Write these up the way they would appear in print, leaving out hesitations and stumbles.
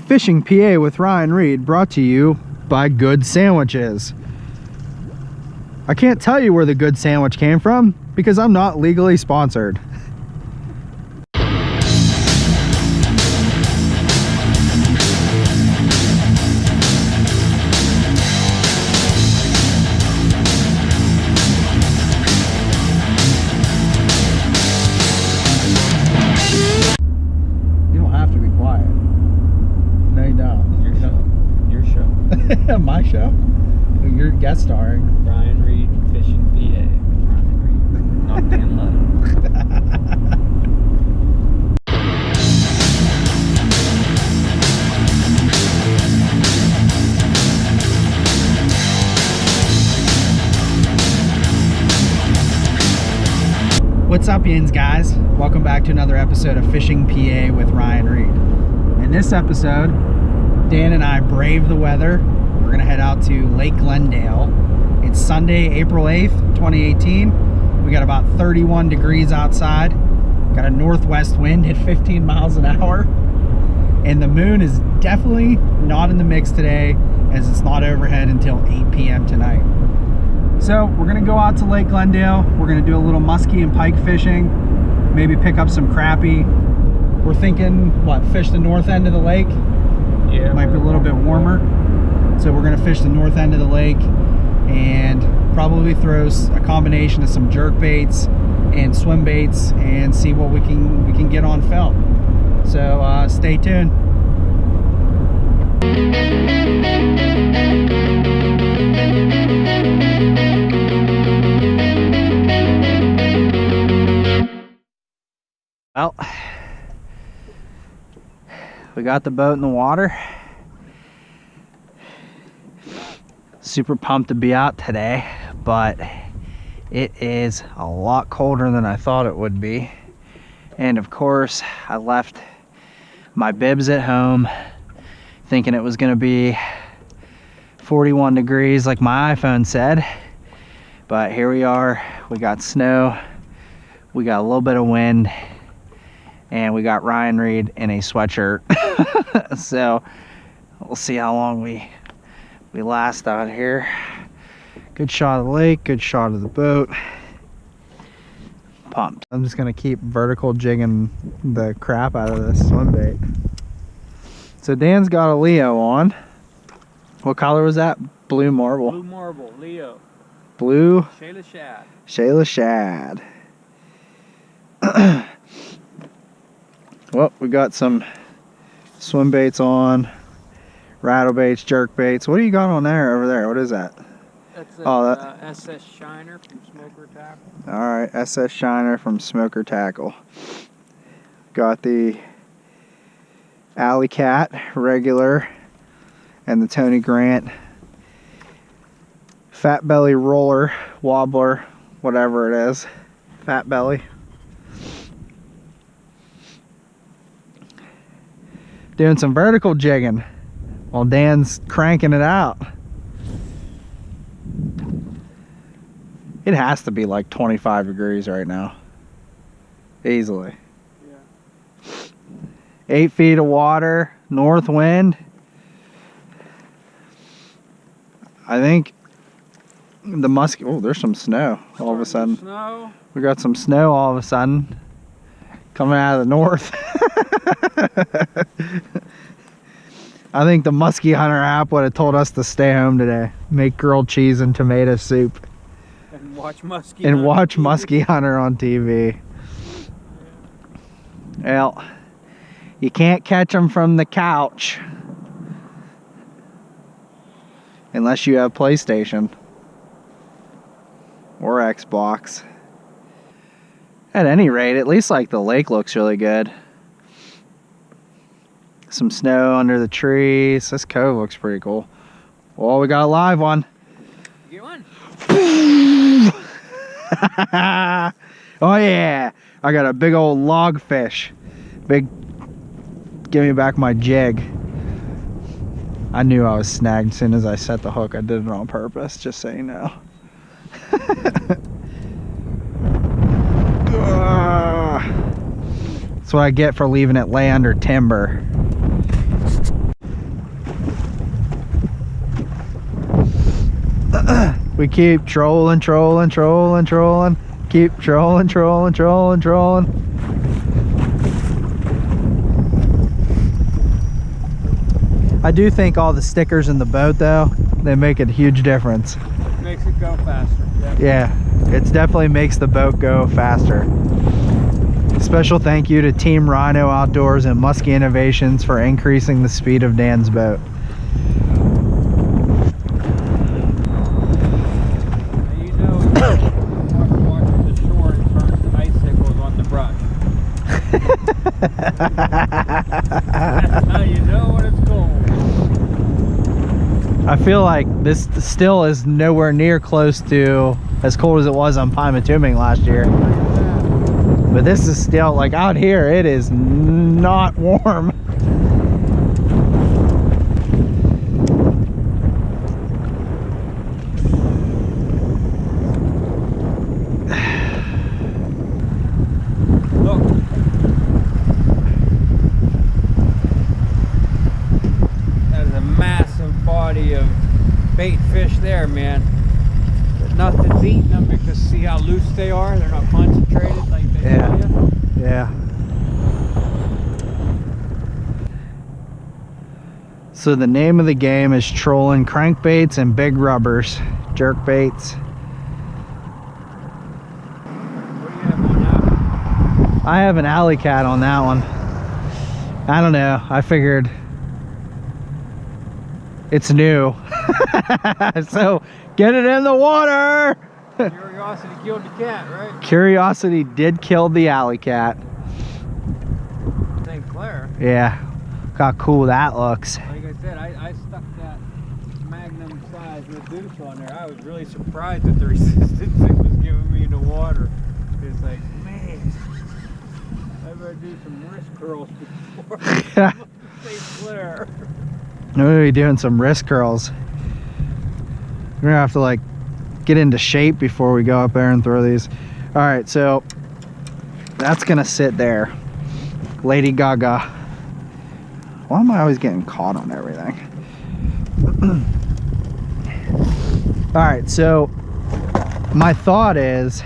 Fishing PA with Ryan Reed, brought to you by Good Sandwiches. I can't tell you where the good sandwich came from because I'm not legally sponsored. My show? You're guest starring. Ryan Reed, Fishing PA. Ryan Reed, not Dan What's up, yins, guys? Welcome back to another episode of Fishing PA with Ryan Reed. In this episode, Dan and I brave the weather. We're gonna head out to Lake Glendale. It's Sunday, April 8th, 2018. We got about 31 degrees outside. Got a northwest wind at 15 miles an hour. And the moon is definitely not in the mix today, as it's not overhead until 8 p.m. tonight. So we're gonna go out to Lake Glendale. We're gonna do a little musky and pike fishing, maybe pick up some crappie. We're thinking, what, fish the north end of the lake? Yeah. Might be a little bit warmer. So we're gonna fish the north end of the lake and probably throw a combination of some jerk baits and swim baits and see what we can get on film. So stay tuned. Well, we got the boat in the water. Super pumped to be out today, but it is a lot colder than I thought it would be. And of course, I left my bibs at home thinking it was gonna be 41 degrees like my iPhone said. But here we are, we got snow, we got a little bit of wind, and we got Ryan Reed in a sweatshirt. So we'll see how long we last out here. Good shot of the lake, good shot of the boat. Pumped. I'm just gonna keep vertical jigging the crap out of this swim bait. So Dan's got a Leo on. What color was that? Blue marble. Blue marble, Leo. Blue. Shayla Shad. Shayla Shad. Well, we got some swim baits on. Rattle baits, jerk baits. What do you got on there over there? What is that? That's that SS Shiner from Smoker Tackle. All right, SS Shiner from Smoker Tackle. Got the Alley Cat regular and the Tony Grant Fat Belly Roller Wobbler, whatever it is. Fat Belly. Doing some vertical jigging while Dan's cranking it out. It has to be like 25 degrees right now. Easily. Yeah. 8 feet of water, north wind. I think the Musky, oh, there's some snow all of a sudden. Snow. We got some snow all of a sudden coming out of the north. I think the Musky Hunter app would have told us to stay home today. Make grilled cheese and tomato soup. And watch Musky. And watch Musky Hunter on TV. Well, you can't catch them from the couch. Unless you have PlayStation. Or Xbox. At any rate, at least like the lake looks really good. Some snow under the trees. This cove looks pretty cool. Well, we got a live one. Get one. Oh yeah, I got a big old log fish. Big, give me back my jig. I knew I was snagged as soon as I set the hook. I did it on purpose, just so you know. That's what I get for leaving it lay under timber. We keep trolling. Keep trolling. I do think all the stickers in the boat, though, they make a huge difference. Makes it go faster. Yeah, it definitely makes the boat go faster. Special thank you to Team Rhino Outdoors and Musky Innovations for increasing the speed of Dan's boat. You know, walk to the shore and turn icicles on the brush. That's how you know when it's cold. I feel like this still is nowhere near close to as cold as it was on Pymatuming last year. But this is still, like, out here, it is not warm. Look. There's a massive body of bait fish there, man. But nothing's eating them because see how loose they are? They're not concentrated like they Yeah. tell you. Yeah. So the name of the game is trolling crankbaits and big rubbers, jerk baits. What do you have on that? I have an alley cat on that one. I don't know. I figured it's new. So get it in the water. Curiosity killed the cat, right? Curiosity did kill the alley cat. St. Clair. Yeah. Look how cool that looks. Like I said, I stuck that Magnum size Medusa on there. I was really surprised at the resistance it was giving me in the water. It's like, man, I better do some wrist curls before St. Clair. We're gonna be doing some wrist curls. We're gonna have to like get into shape before we go up there and throw these. All right, so that's gonna sit there. Lady Gaga. Why am I always getting caught on everything? All right, so my thought is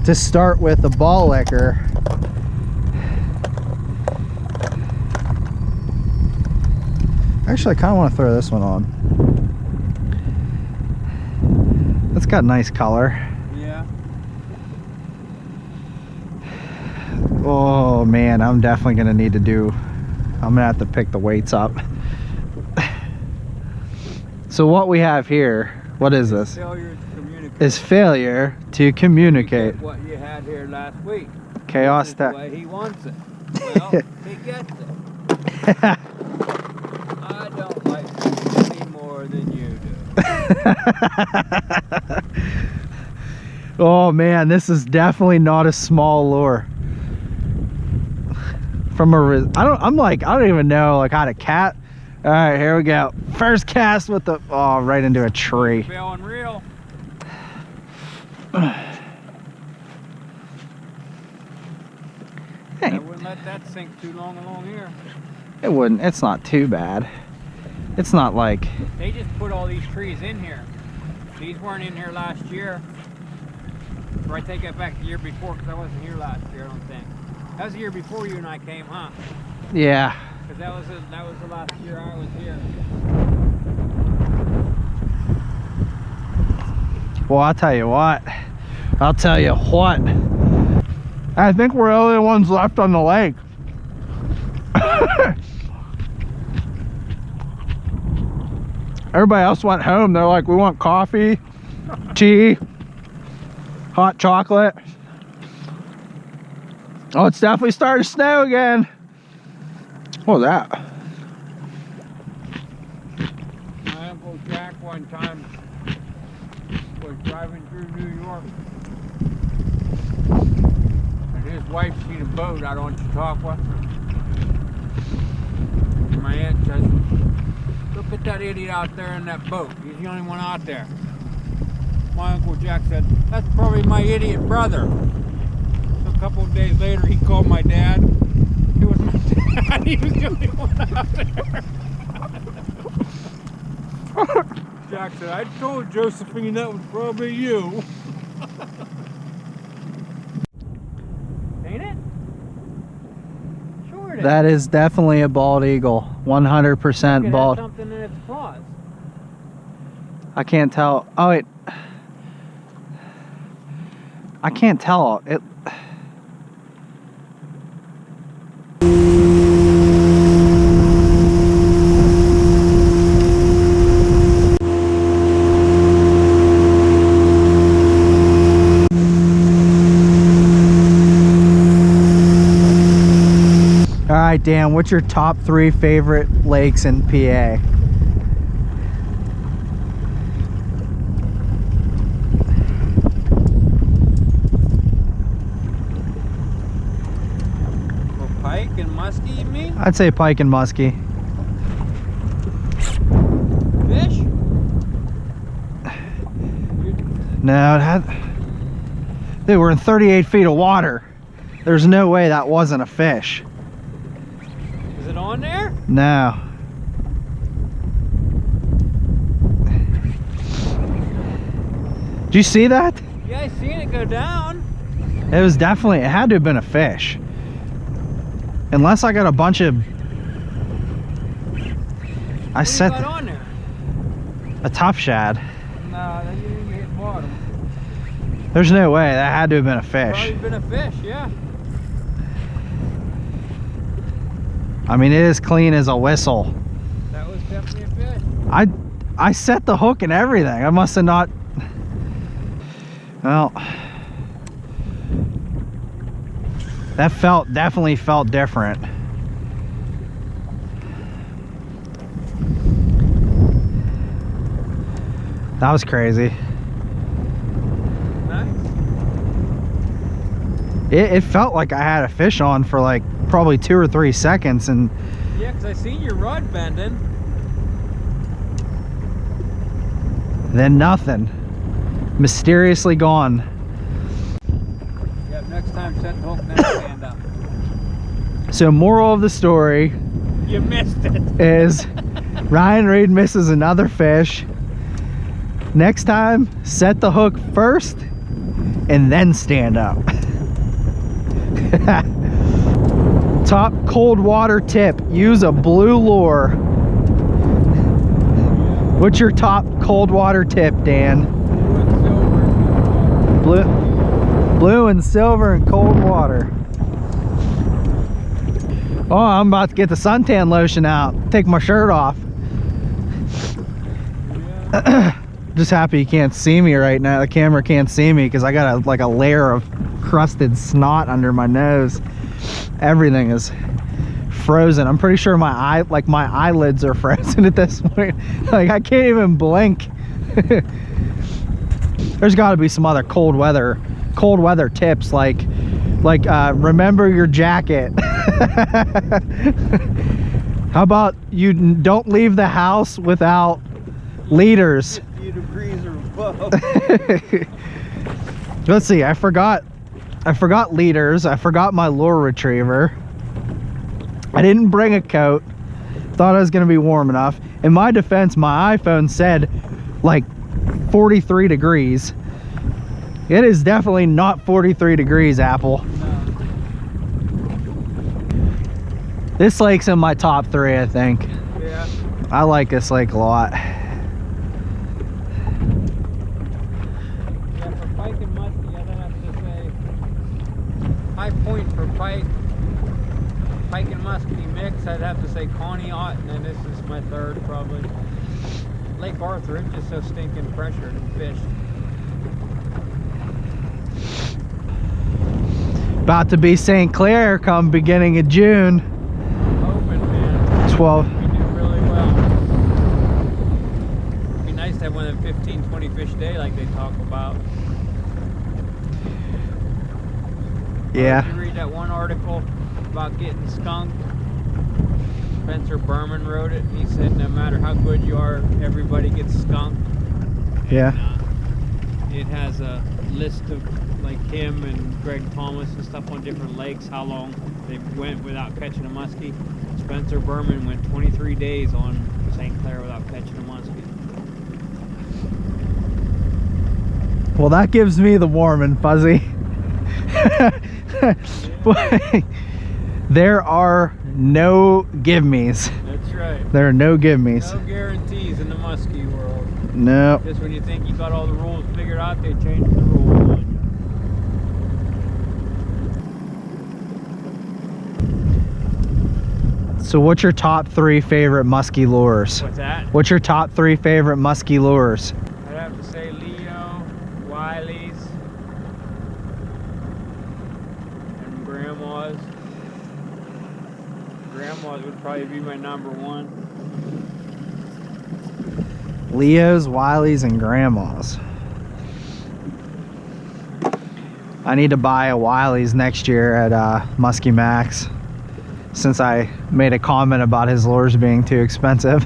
to start with a ball liquor. Actually, I kind of want to throw this one on. That's got nice color. Yeah. Oh man, I'm definitely gonna need to do, I'm gonna have to pick the weights up. So what we have here, what is this? Failure to communicate. Is failure to communicate. What you had here last week. Chaos This is that. the way he wants it. Well, he gets it. I don't like it any more than you do. Oh man, this is definitely not a small lure. From a, I don't even know like how to cat. All right, here we go. First cast with the, oh, right into a tree. Feeling real. Hey, I wouldn't let that sink too long along here. it wouldn't, it's not too bad. It's not like, They just put all these trees in here. These weren't in here last year. Or I take that back the year before because I wasn't here last year, I don't think. That was the year before you and I came, huh? yeah. Because that was the last year I was here. Well, I'll tell you what. I think we're the only ones left on the lake. Everybody else went home. They're like, we want coffee, tea, hot chocolate. Oh, it's definitely starting to snow again. What was that? My Uncle Jack one time was driving through New York. And his wife seen a boat out on Chautauqua. And my aunt says, look at that idiot out there in that boat. He's the only one out there. My Uncle Jack said, that's probably my idiot brother. So a couple of days later, he called my dad. It was my dad. He was the only one out there. Jack said, I told Josephine that was probably you. Ain't it? Sure it is. That is definitely a bald eagle. 100% It bald. has something in its claws. I can't tell. Oh, wait. I can't tell. It. All right, Dan, what's your top 3 favorite lakes in PA? Pike and musky, you mean? I'd say Pike and Musky. Fish? No, it had. They were in 38 feet of water. There's no way that wasn't a fish. Is it on there? No. Did you see that? Yeah, I seen it go down. It was definitely, it had to have been a fish. Unless I got a bunch of, I set What on there? a top shad. No, that didn't even hit bottom. There's no way, that had to have been a fish. Probably been a fish, yeah. I mean, it is clean as a whistle. That was definitely a fish. I set the hook and everything. I must have not. Well, that definitely felt different. That was crazy. Nice. It felt like I had a fish on for like probably 2 or 3 seconds, and Yeah, because I seen your rod bending. then nothing. Mysteriously gone. Yep, next time set the hook, then stand up. So moral of the story You missed it. is Ryan Reed misses another fish. Next time, set the hook first and then stand up. Top cold water tip, use a blue lure. What's your top cold water tip, Dan? Blue and silver and cold water. Oh, I'm about to get the suntan lotion out. Take my shirt off. Just happy you can't see me right now. The camera can't see me because I got like a layer of crusted snot under my nose. Everything is frozen. I'm pretty sure my eyelids are frozen at this point. Like I can't even blink. There's got to be some other cold weather tips like remember your jacket. How about you don't leave the house without leaders? 50 degrees or above. Let's see, I forgot leaders. I forgot my lure retriever. I didn't bring a coat. Thought I was gonna be warm enough. In my defense, my iPhone said like 43 degrees. It is definitely not 43 degrees, Apple. No. This lake's in my top 3, I think. Yeah. I like this lake a lot. Yeah, for pike and musky, I'd have to say high point for pike and musky mix. I'd have to say Connie Ott, and then this is my third probably. Lake Arthur, it's just so stinking pressured and fish. About to be St. Clair come beginning of June. Hoping, man. 12. We do really well. It'd be nice to have one of them 15, 20 fish a day like they talk about. Yeah. Did you read that one article about getting skunked? Spencer Berman wrote it. He said no matter how good you are, everybody gets skunked. And, Yeah. It has a list of like him and Greg Thomas and stuff on different lakes, how long they went without catching a muskie. Spencer Berman went 23 days on St. Clair without catching a muskie. Well, that gives me the warm and fuzzy. There are no give-me's. That's right. There are no give-me's. No guarantees in the musky world. No. Just when you think you got all the rules figured out, they change the rules on you. So what's your top 3 favorite musky lures? What's that? What's your top 3 favorite musky lures? I'd have to say Leo, Wiley's, and Grandma's. Grandma's would probably be my #1. Leo's, Wiley's, and Grandma's. I need to buy a Wiley's next year at Musky Max, since I made a comment about his lures being too expensive.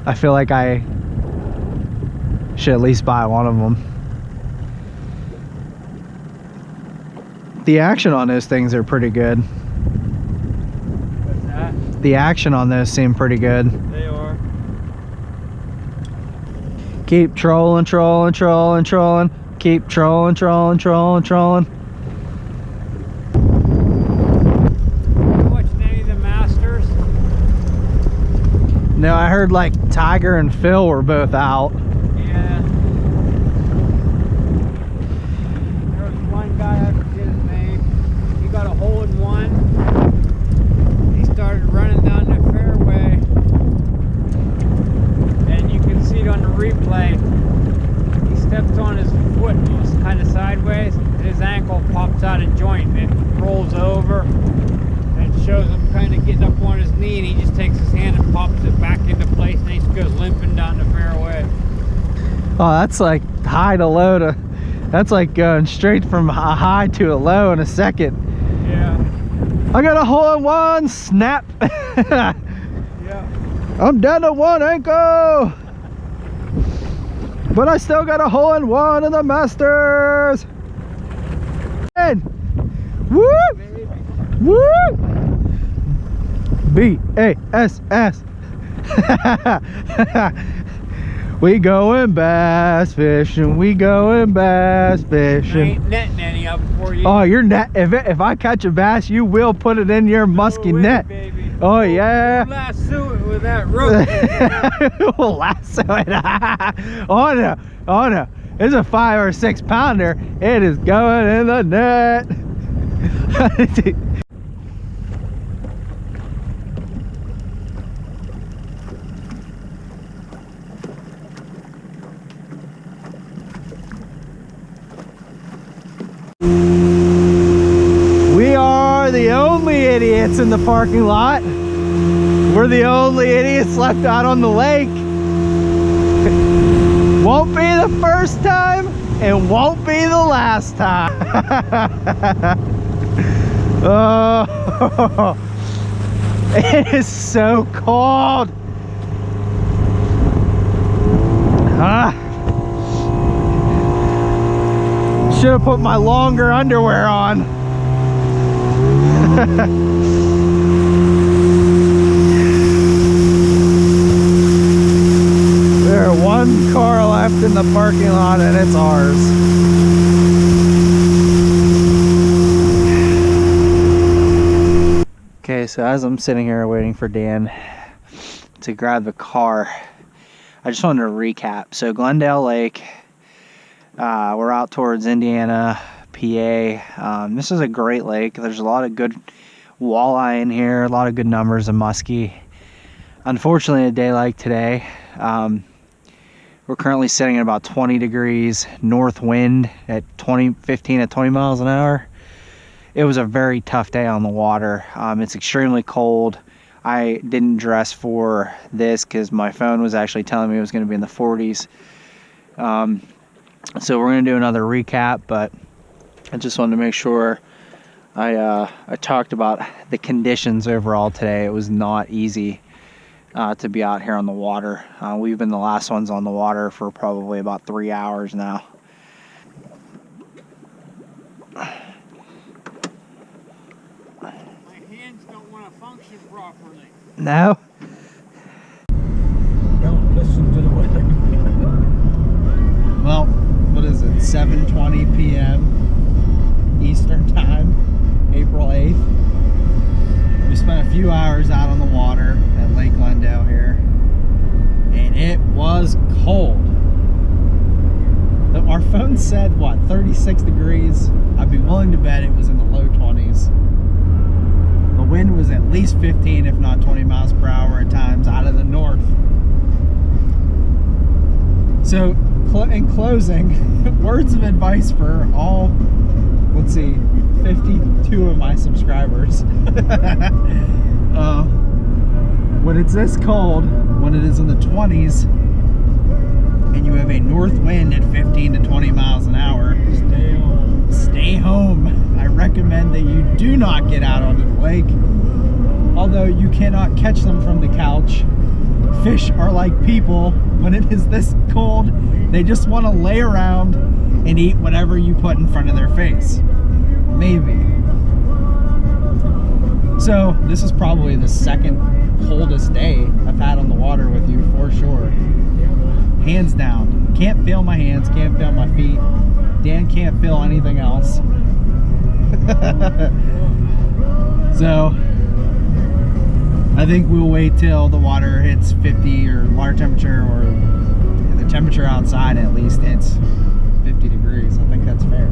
I feel like I should at least buy one of them. The action on those things are pretty good. What's that? The action on those seem pretty good. They are. Keep trolling, trolling, trolling, trolling. Keep trolling, trolling, trolling, trolling. You watching any of the Masters? No, I heard like Tiger and Phil were both out. Yeah. There was one guy, I forget his name. He got a hole-in-one. He started running down the fairway, and you can see it on the replay. He steps on his foot, kind of sideways, and his ankle pops out of joint, and it rolls over, and it shows him kind of getting up on his knee, and he just takes his hand and pops it back into place, and he just goes limping down the fairway. Oh, that's like high to low to, that's like going straight from a high to a low in a second. Yeah. I got a hole-in-one, snap. Yeah. I'm down to one ankle. But I still got a hole-in-one in the Masters. And woo! Woo! B-A-S-S. We going bass fishing. We going bass I fishing. ain't netting any up for you. Oh, your net. If I catch a bass, you will put it in your musky net. Baby. Oh yeah. Lasso it with that rope. We'll lasso it. Oh no. Oh no. It's a 5 or 6 pounder. It is going in the net. We are the only idiots in the parking lot. We're the only idiots left out on the lake. Won't be the first time and won't be the last time. Oh, it is so cold. Should have put my longer underwear on. There's one car left in the parking lot and it's ours. Okay, so as I'm sitting here waiting for Dan to grab the car, I just wanted to recap. So Glendale Lake, we're out towards Indiana, PA. This is a great lake. There's a lot of good walleye in here, a lot of good numbers of muskie. Unfortunately, a day like today, we're currently sitting at about 20 degrees north wind at 15 to 20 miles an hour. It was a very tough day on the water. It's extremely cold. I didn't dress for this because my phone was actually telling me it was going to be in the 40s. So we're going to do another recap, but I just wanted to make sure I talked about the conditions overall today. It was not easy to be out here on the water. We've been the last ones on the water for probably about 3 hours now. My hands don't want to function properly. No? Don't listen to the weather. on the water at Lake Glendale here, and it was cold. Our phone said, what, 36 degrees? I'd be willing to bet it was in the low 20s. The wind was at least 15, if not 20 miles per hour at times out of the north. So, in closing, words of advice for all, let's see, 52 of my subscribers. When it's this cold, when it is in the 20s, and you have a north wind at 15 to 20 miles an hour, Stay home. stay home. I recommend that you do not get out onto the lake. Although you cannot catch them from the couch. Fish are like people. When it is this cold, they just want to lay around and eat whatever you put in front of their face. Maybe. So this is probably the second coldest day I've had on the water with you, for sure. Hands down. Can't feel my hands, can't feel my feet. Dan can't feel anything else. So I think we'll wait till the water hits 50 or water temperature, or the temperature outside at least hits 50 degrees. I think that's fair.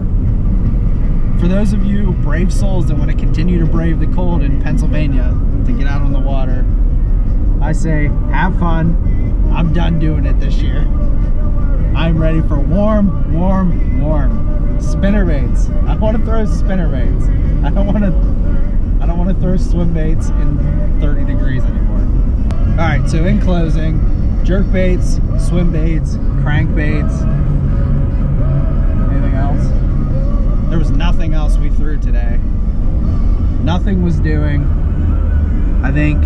For those of you brave souls that want to continue to brave the cold in Pennsylvania to get out on the water, I say have fun. I'm done doing it this year. I'm ready for warm, warm, warm spinner baits. I want to throw spinner baits. I don't want to throw swim baits in 30 degrees anymore. All right, so in closing, jerk baits, swim baits, crank baits. Anything else? There was nothing else we threw today. Nothing was doing. I think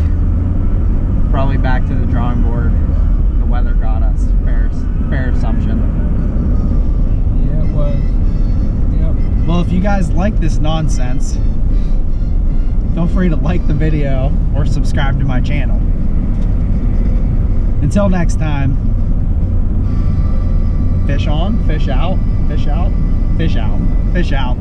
probably back to the drawing board. The weather got us. Fair assumption. Yeah, it was. Yep. Well, if you guys like this nonsense, feel free to like the video or subscribe to my channel. Until next time, fish on, fish out, fish out, fish out, fish out.